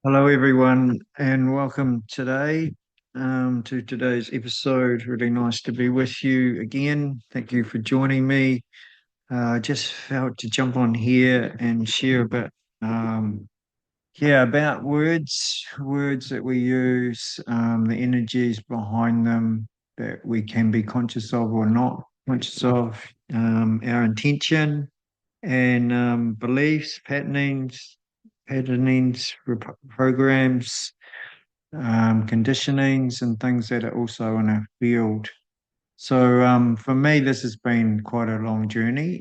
Hello, everyone, and welcome to today's episode. Really nice to be with you again. Thank you for joining me. I just felt to jump on here and share a bit, um, about words that we use, the energies behind them that we can be conscious of or not conscious of, our intention and beliefs, programs, conditionings, and things that are also in our field. So for me, this has been quite a long journey,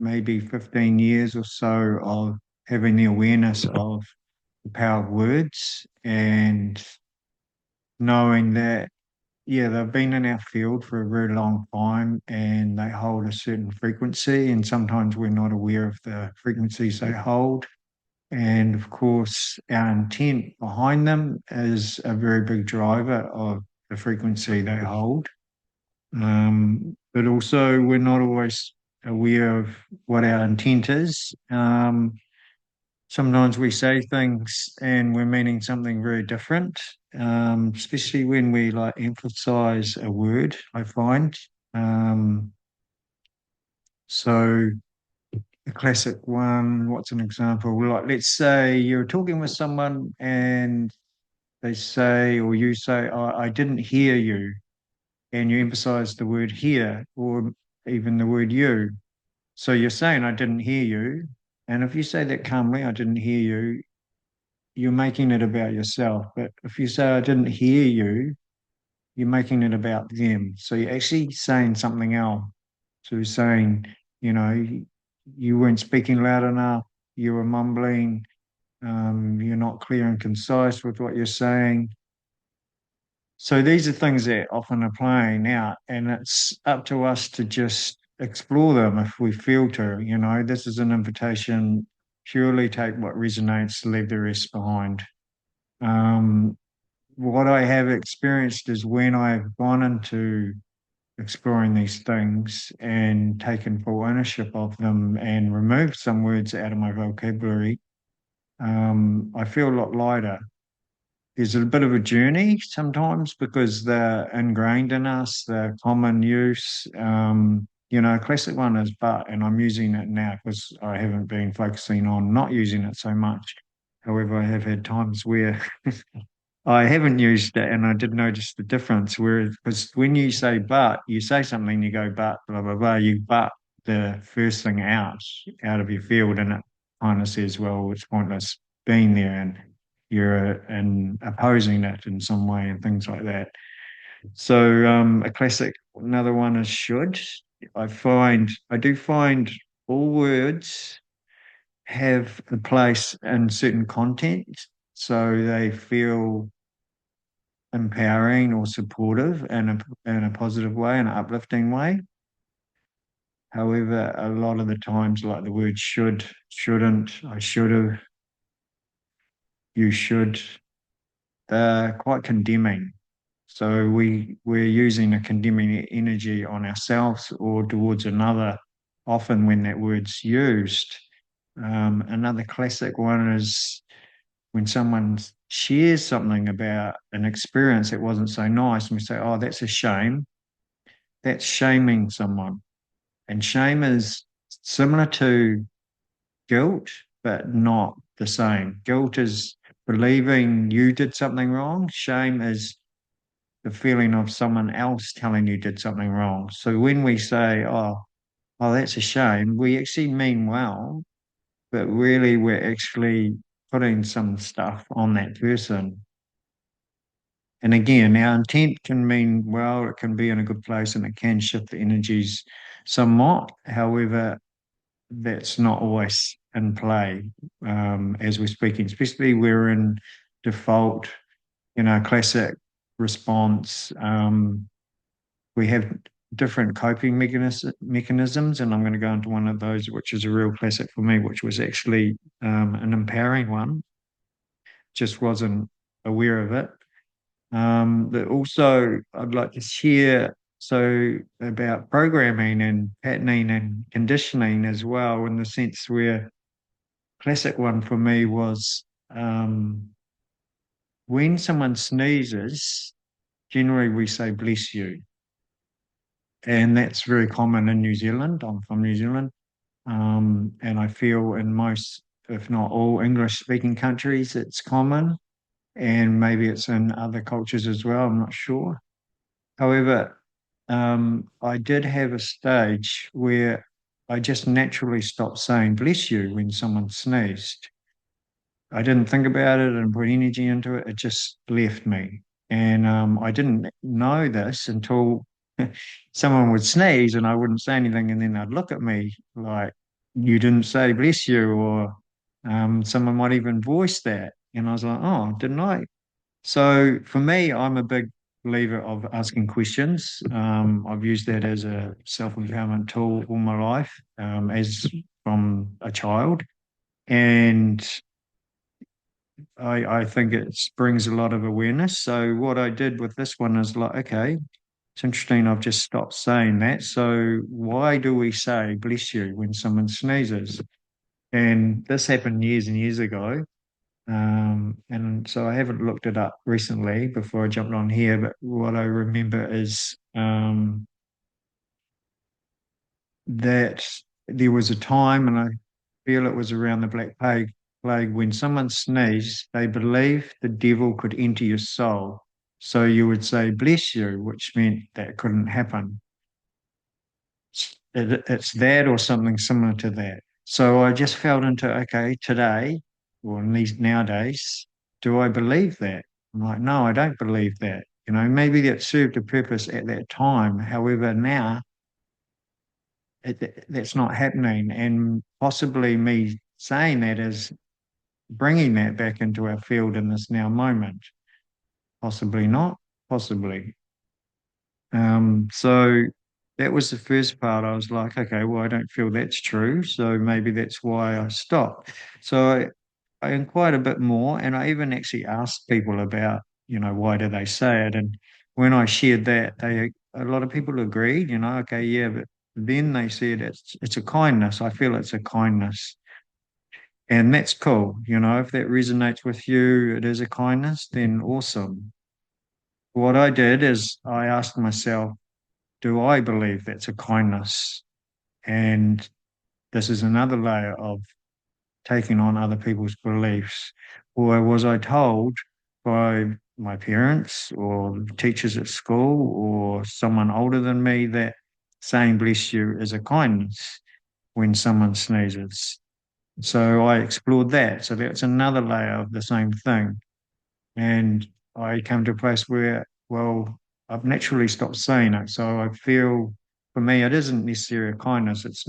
maybe 15 years or so of having the awareness of the power of words and knowing that, yeah, they've been in our field for a very long time and they hold a certain frequency, and sometimes we're not aware of the frequencies they hold. And of course, our intent behind them is a very big driver of the frequency they hold. But also, we're not always aware of what our intent is. Sometimes we say things and we're meaning something very different, especially when we like emphasize a word, I find. Um, so, a classic one, what's an example? Like, let's say you're talking with someone and they say, or you say, I didn't hear you, and you emphasize the word hear or even the word you. So you're saying, I didn't hear you. And if you say that calmly, I didn't hear you, you're making it about yourself. But if you say, I didn't hear you, you're making it about them. So you're actually saying something else. So you're saying, you know, you weren't speaking loud enough, you were mumbling, you're not clear and concise with what you're saying. So these are things that often are playing out, and it's up to us to just explore them if we feel to. This is an invitation, purely take what resonates, leave the rest behind. Um, what I have experienced is when I've gone into exploring these things and taken full ownership of them and removed some words out of my vocabulary, I feel a lot lighter. There's a bit of a journey sometimes because they're ingrained in us, they're common use. Classic one is but, and I'm using it now because I haven't been focusing on not using it so much. However, I have had times where I haven't used it and I did notice the difference. Whereas, because when you say but, you say something, you go but, blah, blah, blah, you but the first thing out of your field, and it kind of says, well, it's pointless being there and you're opposing it in some way and things like that. So a classic, another one is should. I do find all words have a place in certain content, so they feel empowering or supportive in a positive way, in an uplifting way. However, a lot of the times, like the word should, shouldn't, I should have, you should, they're quite condemning. So we're using a condemning energy on ourselves or towards another, often when that word's used. Another classic one is when someone shares something about an experience that wasn't so nice, and we say, "Oh, that's a shame." That's shaming someone. And shame is similar to guilt, but not the same. Guilt is believing you did something wrong. Shame is the feeling of someone else telling you did something wrong. So when we say, oh, that's a shame, we actually mean well, but really we're actually putting some stuff on that person. And again, our intent can mean well, it can be in a good place and it can shift the energies somewhat. However, that's not always in play as we're speaking, especially we're in default, classic response. We have different coping mechanisms, and I'm going to go into one of those, which is a real classic for me, which was actually an empowering one, just wasn't aware of it. But also, I'd like to share about programming and patterning and conditioning as well, in the sense where classic one for me was um, when someone sneezes, generally we say bless you. And that's very common in New Zealand. I'm from New Zealand. And I feel in most, if not all, English speaking countries, it's common. And maybe it's in other cultures as well. I'm not sure. However, I did have a stage where I just naturally stopped saying bless you when someone sneezed. I didn't think about it and put energy into it. It just left me. And I didn't know this until someone would sneeze and I wouldn't say anything. And then they'd look at me like, you didn't say bless you, or someone might even voice that. And I was like, oh, didn't I? So for me, I'm a big believer of asking questions. I've used that as a self-empowerment tool all my life, as from a child. And I think it brings a lot of awareness. So what I did with this one is like, okay, it's interesting. I've just stopped saying that. So why do we say bless you when someone sneezes? And this happened years and years ago. And so I haven't looked it up recently before I jumped on here, but what I remember is that there was a time, and I feel it was around the Black Plague, when someone sneezed, they believed the devil could enter your soul. So you would say, bless you, which meant that couldn't happen. It's that or something similar to that. So I just felt into, okay, today, or at least nowadays, do I believe that? I'm like, no, I don't believe that. Maybe that served a purpose at that time. However, now that's not happening. And possibly me saying that is bringing that back into our field in this now moment. Possibly not, possibly. So that was the first part. I was like, okay, well, I don't feel that's true. So maybe that's why I stopped. So I inquired a bit more, and I even actually asked people about, why do they say it? And when I shared that, a lot of people agreed, okay, yeah, but then they said it's a kindness. I feel it's a kindness. And that's cool. If that resonates with you, it is a kindness, then awesome. What I did is I asked myself, do I believe that's a kindness? And this is another layer of taking on other people's beliefs. Or was I told by my parents or teachers at school or someone older than me that saying bless you is a kindness when someone sneezes? So I explored that. So that's another layer of the same thing. And I came to a place where, well, I've naturally stopped saying it. So I feel for me, it isn't necessarily a kindness. It's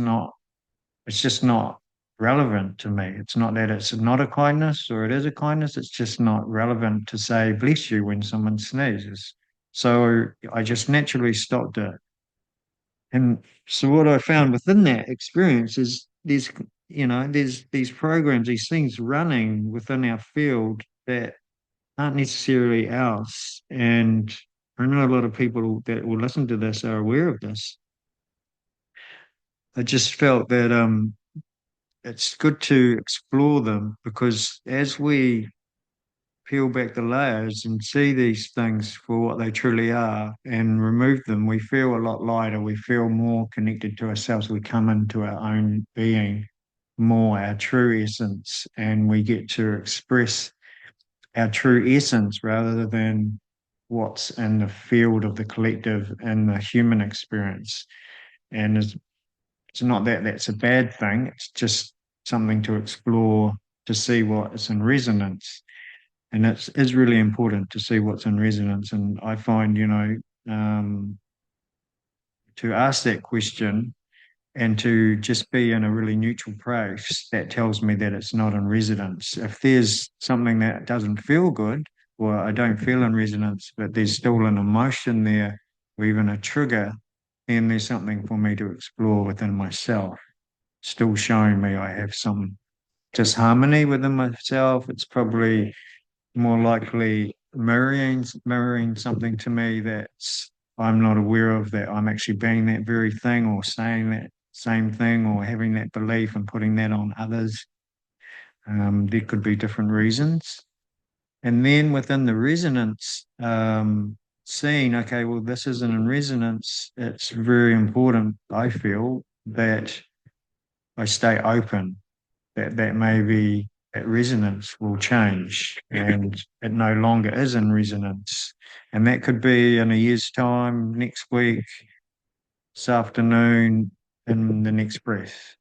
just not relevant to me. It's not that it's not a kindness or it is a kindness. It's just not relevant to say bless you when someone sneezes. So I just naturally stopped it. And so what I found within that experience is there's these programs, these things running within our field that aren't necessarily ours. And I know a lot of people that will listen to this are aware of this. I just felt that it's good to explore them because as we peel back the layers and see these things for what they truly are and remove them, we feel a lot lighter. We feel more connected to ourselves. We come into our own being more, our true essence, and we get to express our true essence rather than what's in the field of the collective and the human experience. And it's not that that's a bad thing, it's just something to explore to see what is in resonance. And it is really important to see what's in resonance. And I find, to ask that question and to just be in a really neutral place, that tells me that it's not in resonance. If there's something that doesn't feel good, or I don't feel in resonance, but there's still an emotion there, or even a trigger, then there's something for me to explore within myself, still showing me I have some disharmony within myself. It's probably more likely mirroring something to me that's I'm not aware of, that I'm actually being that very thing or saying that same thing or having that belief and putting that on others. There could be different reasons. And then within the resonance, seeing, okay, well, this isn't in resonance, it's very important, I feel, that I stay open, that maybe that resonance will change and it no longer is in resonance. And that could be in a year's time, next week, this afternoon, in the next breath.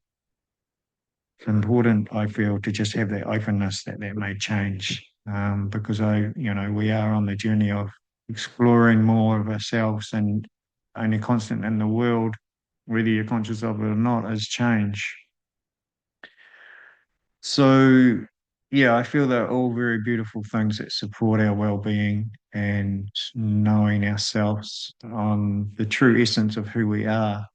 It's important, I feel, to just have that openness that may change. Because we are on the journey of exploring more of ourselves, and only constant in the world, whether you're conscious of it or not, is change. So, yeah, I feel they're all very beautiful things that support our well-being and knowing ourselves on the true essence of who we are.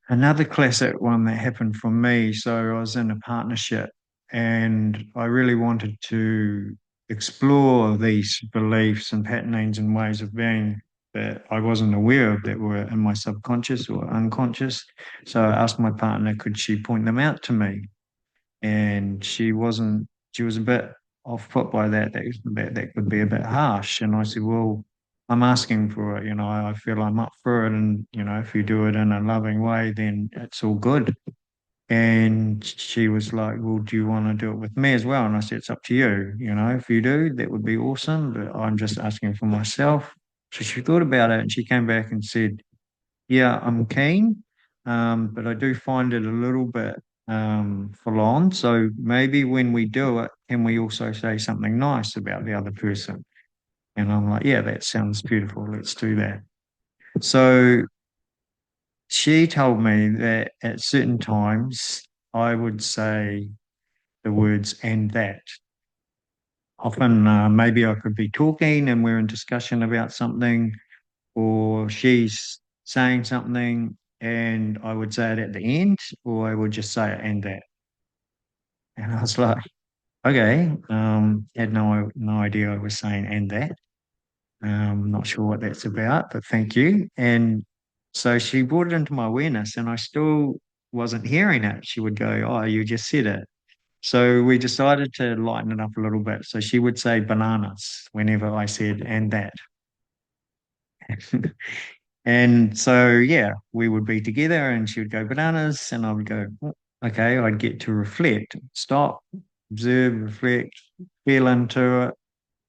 Another classic one that happened for me. So I was in a partnership and I really wanted to explore these beliefs and patternings and ways of being that I wasn't aware of that were in my subconscious or unconscious. So I asked my partner, could she point them out to me? And she was a bit off put by that could be a bit harsh. And I said, well, I'm asking for it, I feel I'm up for it. And, if you do it in a loving way, then it's all good. And she was like, well, do you want to do it with me as well? And I said, it's up to you. If you do, that would be awesome. But I'm just asking for myself. So she thought about it and she came back and said, yeah, I'm keen, but I do find it a little bit full on. So maybe when we do it, can we also say something nice about the other person? And I'm like, yeah, that sounds beautiful. Let's do that. So she told me that at certain times I would say the words and that. Often, maybe I could be talking and we're in discussion about something, or she's saying something and I would say it at the end, or I would just say it and that. And I was like, okay, had no idea I was saying and that. Not sure what that's about, but thank you. And so she brought it into my awareness and I still wasn't hearing it. She would go, oh, you just said it. So we decided to lighten it up a little bit. So she would say bananas whenever I said and that. And so, yeah, we would be together and she would go bananas and I would go, "Oh, okay, I'd get to reflect, stop, observe, reflect, feel into it.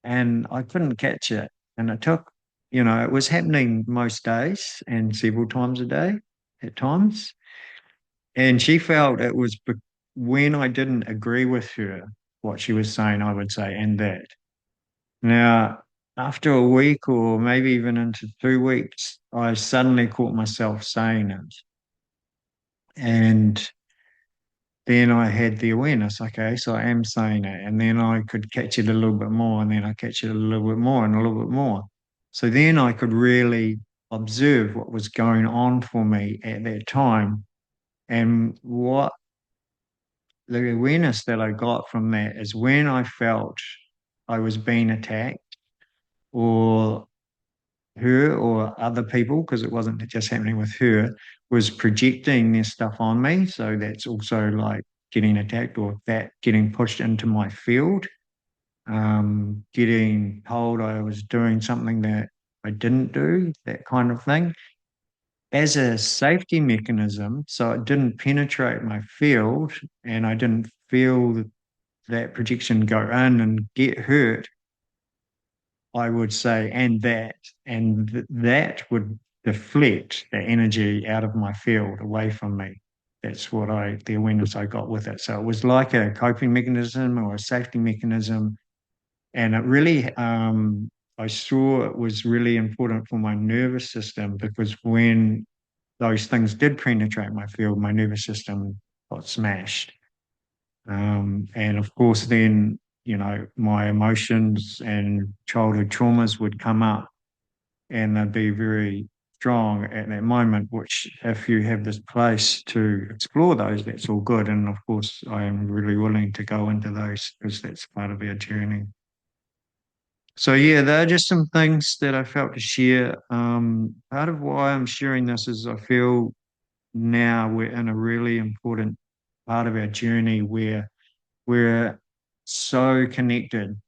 And I couldn't catch it. And it took, it was happening most days and several times a day at times. And she felt it was when I didn't agree with her, what she was saying, I would say, and that. Now, after a week or maybe even into 2 weeks, I suddenly caught myself saying it. And then I had the awareness, okay, so I am saying it. And then I could catch it a little bit more, and then I catch it a little bit more and a little bit more. So then I could really observe what was going on for me at that time. And what the awareness that I got from that is when I felt I was being attacked or her or other people, because it wasn't just happening with her, was projecting their stuff on me. So that's also like getting attacked or that getting pushed into my field, getting told I was doing something that I didn't do, that kind of thing. As a safety mechanism, so it didn't penetrate my field and I didn't feel that projection go in and get hurt, I would say, and that would deflect the energy out of my field away from me. That's the awareness I got with it. So it was like a coping mechanism or a safety mechanism. And it really, I saw it was really important for my nervous system because when those things did penetrate my field, my nervous system got smashed. And of course, then, my emotions and childhood traumas would come up and they'd be very strong at that moment, which if you have this place to explore those, that's all good. And of course, I am really willing to go into those because that's part of our journey. So yeah, they're just some things that I felt to share. Part of why I'm sharing this is I feel now we're in a really important part of our journey where We're so connected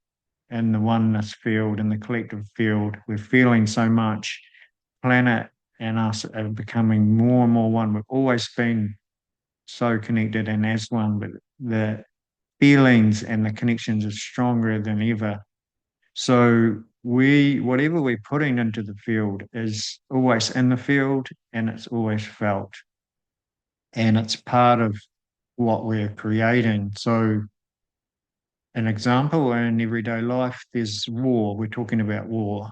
in the oneness field, in the collective field. We're feeling so much. Planet and us are becoming more and more one. We've always been so connected and as one, but the feelings and the connections are stronger than ever. So whatever we're putting into the field is always in the field and it's always felt. And it's part of what we're creating. So an example in everyday life, there's war. We're talking about war.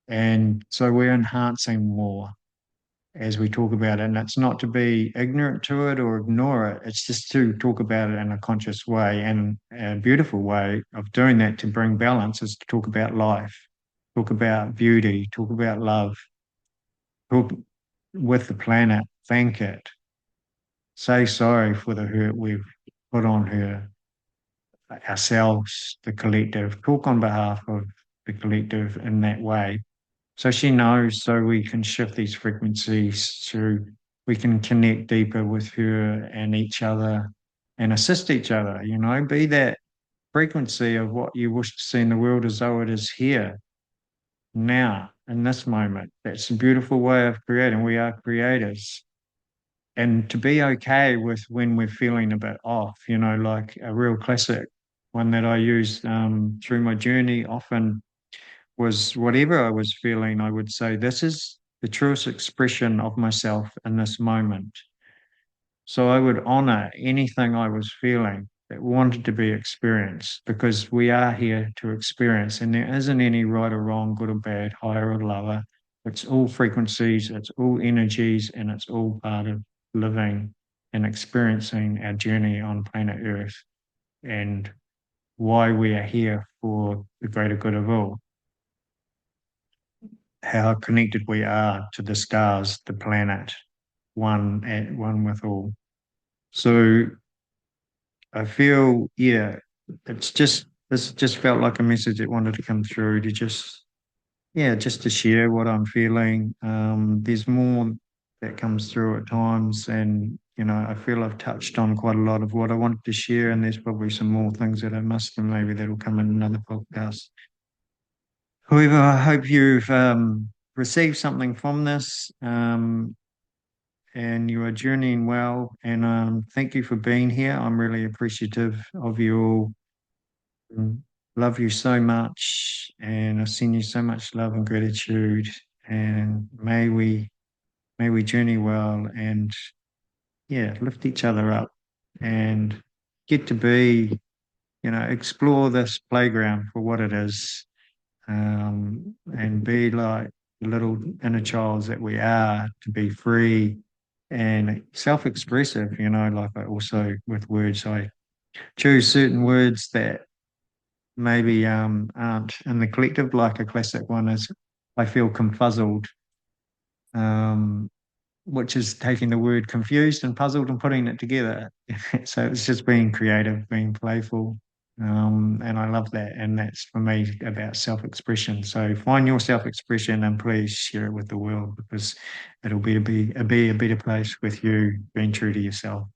And so we're enhancing war as we talk about it. And it's not to be ignorant to it or ignore it. It's just to talk about it in a conscious way. And a beautiful way of doing that to bring balance is to talk about life, talk about beauty, talk about love, talk with the planet, thank it, say sorry for the hurt we've put on her, ourselves, the collective, talk on behalf of the collective in that way. So she knows, so we can shift these frequencies through, we can connect deeper with her and each other and assist each other, be that frequency of what you wish to see in the world as though it is here, now, in this moment. That's a beautiful way of creating. We are creators. And to be okay with when we're feeling a bit off, like a real classic one that I used through my journey often was whatever I was feeling, I would say, this is the truest expression of myself in this moment. So I would honor anything I was feeling that wanted to be experienced because we are here to experience and there isn't any right or wrong, good or bad, higher or lower. It's all frequencies, it's all energies, and it's all part of living and experiencing our journey on planet Earth and why we are here for the greater good of all. How connected we are to the stars, the planet, one at one with all. So I feel, yeah, this just felt like a message that wanted to come through to just to share what I'm feeling. There's more that comes through at times, and I feel I've touched on quite a lot of what I wanted to share, and there's probably some more things that I missed, and maybe that'll come in another podcast. However, I hope you've received something from this. And you are journeying well. And thank you for being here. I'm really appreciative of you all. Love you so much, and I send you so much love and gratitude. And may we journey well, and yeah, lift each other up, and get to be, explore this playground for what it is, and be like the little inner childs that we are, to be free and self-expressive, like I also with words, I choose certain words that maybe aren't in the collective, like a classic one is I feel confuzzled, um, which is taking the word confused and puzzled and putting it together. So it's just being creative, being playful. And I love that. And that's for me about self-expression. So find your self-expression and please share it with the world because it'll be a better place with you being true to yourself.